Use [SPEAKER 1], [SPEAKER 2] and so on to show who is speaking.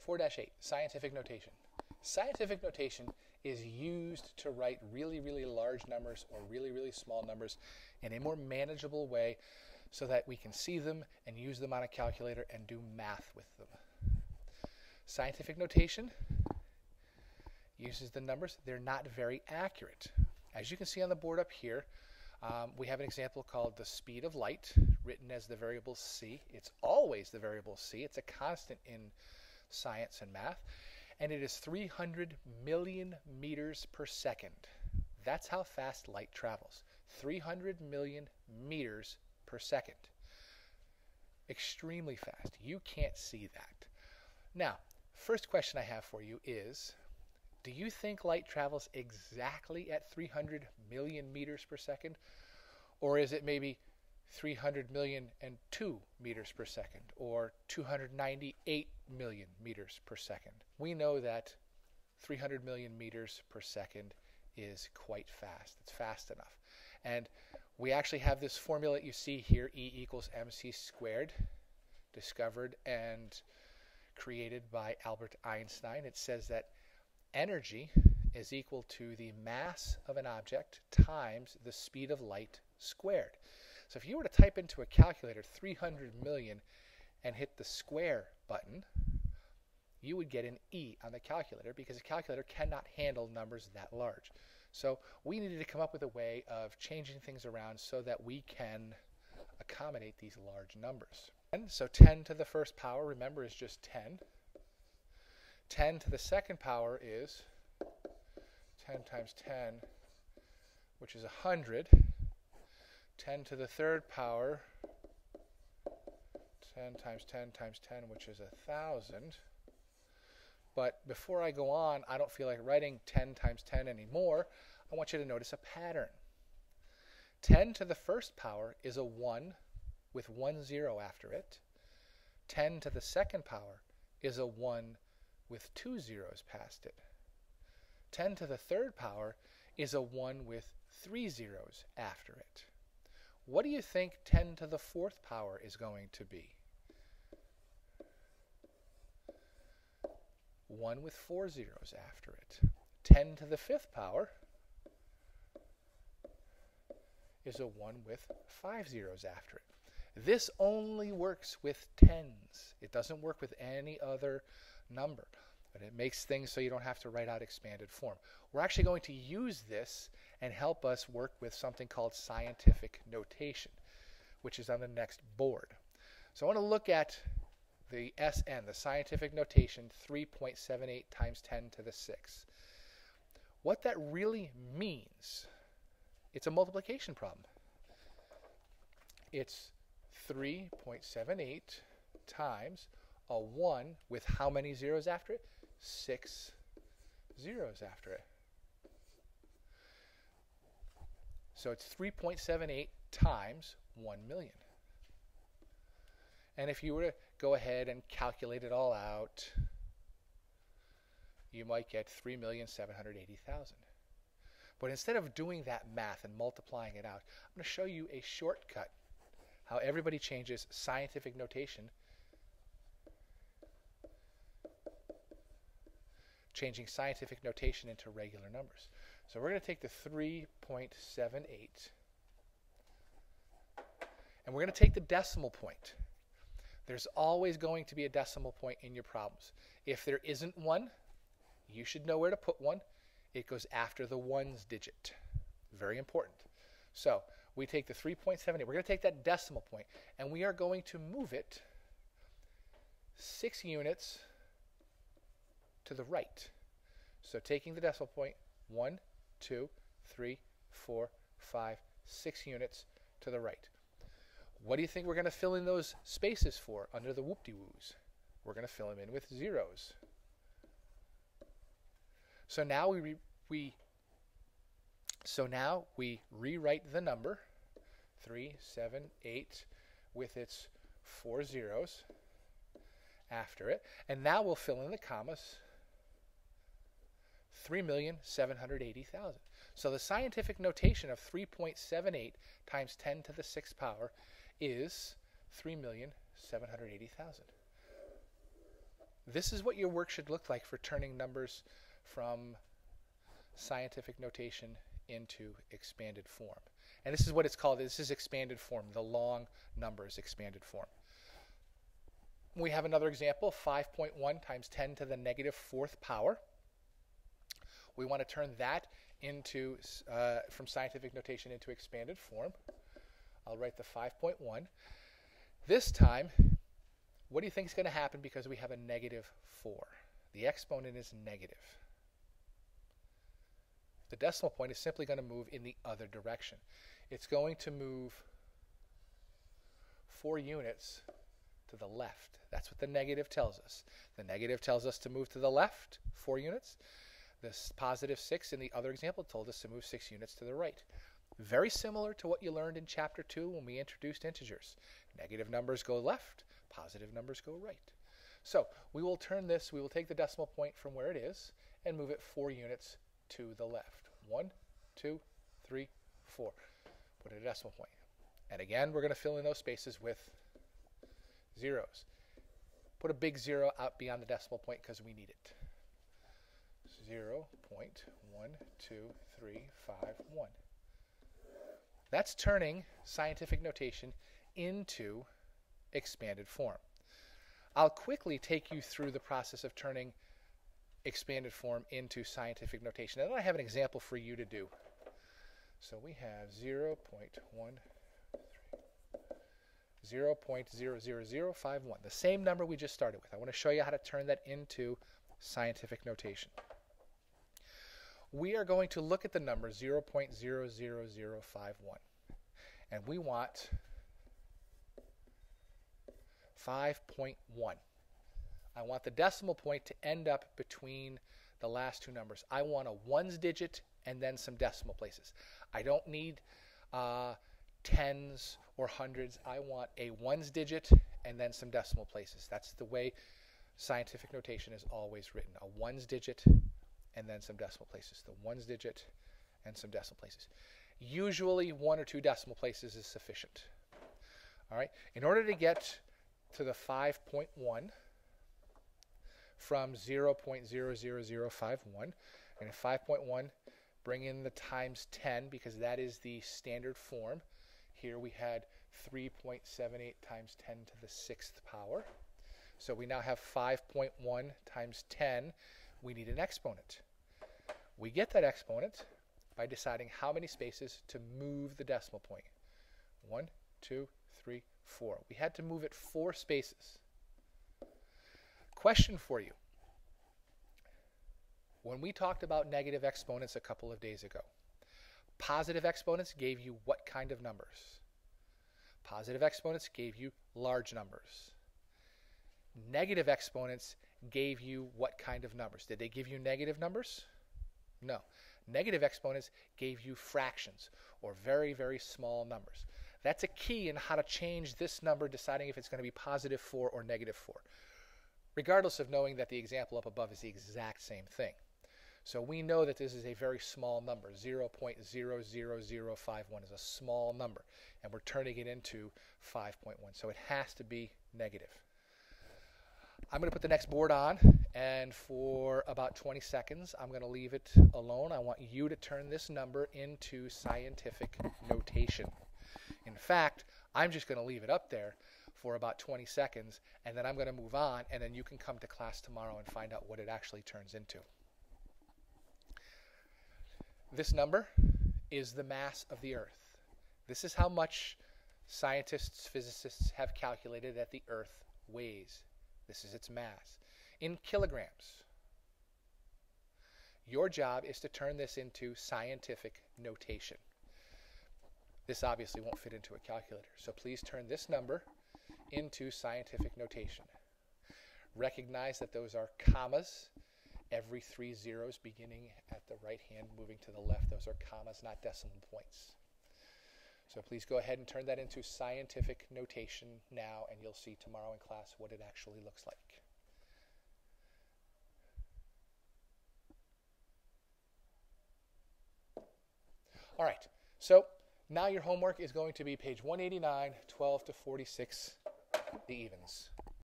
[SPEAKER 1] 4-8, scientific notation. Scientific notation is used to write really, really large numbers or really, really small numbers in a more manageable way so that we can see them and use them on a calculator and do math with them. Scientific notation uses the numbers. They're not very accurate. As you can see on the board up here, we have an example called the speed of light, written as the variable c. It's always the variable c. It's a constant in science and math. And it is 300 million meters per second. That's how fast light travels. 300 million meters per second. Extremely fast. You can't see that. Now, first question I have for you is, do you think light travels exactly at 300 million meters per second? Or is it maybe 300 million and 2 meters per second, or 298 million meters per second? We know that 300 million meters per second is quite fast. It's fast enough. And we actually have this formula you see here, E equals mc squared, discovered and created by Albert Einstein. It says that energy is equal to the mass of an object times the speed of light squared. So if you were to type into a calculator 300 million and hit the square button, you would get an E on the calculator because a calculator cannot handle numbers that large. So we needed to come up with a way of changing things around so that we can accommodate these large numbers. And so 10 to the first power, remember, is just 10. 10 to the second power is 10 times 10, which is 100. 10 to the third power, 10 times 10 times 10, which is 1,000. But before I go on, I don't feel like writing 10 times 10 anymore. I want you to notice a pattern. 10 to the first power is a 1 with 1 0 after it. 10 to the second power is a 1 with 2 zeros past it. 10 to the third power is a 1 with 3 zeros after it. What do you think 10 to the fourth power is going to be? 1 with 4 zeros after it. 10 to the fifth power is a 1 with 5 zeros after it. This only works with tens. It doesn't work with any other number. But it makes things so you don't have to write out expanded form. We're actually going to use this and help us work with something called scientific notation, which is on the next board. So I want to look at the SN, the scientific notation, 3.78 times 10 to the 6. What that really means, it's a multiplication problem. It's 3.78 times a 1 with how many zeros after it? 6 zeros after it. So it's 3.78 times 1 million. And if you were to go ahead and calculate it all out, you might get 3,780,000. But instead of doing that math and multiplying it out, I'm going to show you a shortcut, how everybody changes scientific notation, changing scientific notation into regular numbers. So we're going to take the 3.78 and we're going to take the decimal point. There's always going to be a decimal point in your problems. If there isn't one, you should know where to put one. It goes after the ones digit. Very important. So we take the 3.78. We're going to take that decimal point and we are going to move it 6 units to the right. So taking the decimal point, 1, 2, 3, 4, 5, 6 units to the right. What do you think we're going to fill in those spaces for under the whoop-de-woos? We're going to fill them in with zeros. So now we rewrite the number 378 with its 4 zeros after it, and now we'll fill in the commas. 3,780,000. So the scientific notation of 3.78 times 10 to the 6th power is 3,780,000. this is what your work should look like for turning numbers from scientific notation into expanded form. And this is what it's called. This is expanded form, the long numbers expanded form. We have another example, 5.1 times 10 to the negative fourth power. We want to turn that into from scientific notation into expanded form. I'll write the 5.1. This time, what do you think is going to happen because we have a negative 4? The exponent is negative. The decimal point is simply going to move in the other direction. It's going to move 4 units to the left. That's what the negative tells us. The negative tells us to move to the left 4 units. This positive 6 in the other example told us to move 6 units to the right. Very similar to what you learned in Chapter 2 when we introduced integers. Negative numbers go left, positive numbers go right. So we will turn this, we will take the decimal point from where it is and move it 4 units to the left. 1, 2, 3, 4. Put a decimal point. And again, we're going to fill in those spaces with zeros. Put a big 0 out beyond the decimal point because we need it. 0.1235 1. That's turning scientific notation into expanded form. I'll quickly take you through the process of turning expanded form into scientific notation. And then I have an example for you to do. So we have 0.00051, the same number we just started with. I want to show you how to turn that into scientific notation. We are going to look at the number 0.00051, and we want 5.1. I want the decimal point to end up between the last 2 numbers. I want a ones digit and then some decimal places. I don't need tens or hundreds. I want a ones digit and then some decimal places. That's the way scientific notation is always written. A ones digit and then some decimal places. The ones digit and some decimal places. Usually 1 or 2 decimal places is sufficient. All right. In order to get to the 5.1 from 0.00051, and 5.1, bring in the times 10 because that is the standard form. Here we had 3.78 times 10 to the 6th power. So we now have 5.1 times 10. We need an exponent. We get that exponent by deciding how many spaces to move the decimal point. 1, 2, 3, 4. We had to move it 4 spaces. Question for you. When we talked about negative exponents a couple of days ago, positive exponents gave you what kind of numbers? Positive exponents gave you large numbers. Negative exponents gave you what kind of numbers? Did they give you negative numbers? No. Negative exponents gave you fractions, or very, very small numbers. That's a key in how to change this number, deciding if it's going to be positive 4 or negative 4, regardless of knowing that the example up above is the exact same thing. So we know that this is a very small number. 0.00051 is a small number, and we're turning it into 5.1. So it has to be negative. I'm going to put the next board on, and for about 20 seconds, I'm going to leave it alone. I want you to turn this number into scientific notation. In fact, I'm just going to leave it up there for about 20 seconds, and then I'm going to move on, and then you can come to class tomorrow and find out what it actually turns into. This number is the mass of the Earth. This is how much scientists, physicists have calculated that the Earth weighs. This is its mass in kilograms. Your job is to turn this into scientific notation. This obviously won't fit into a calculator, so please turn this number into scientific notation. Recognize that those are commas. Every 3 zeros beginning at the right hand, moving to the left. Those are commas, not decimal points. So please go ahead and turn that into scientific notation now, and you'll see tomorrow in class what it actually looks like. All right, so now your homework is going to be page 189, 12 to 46, the evens.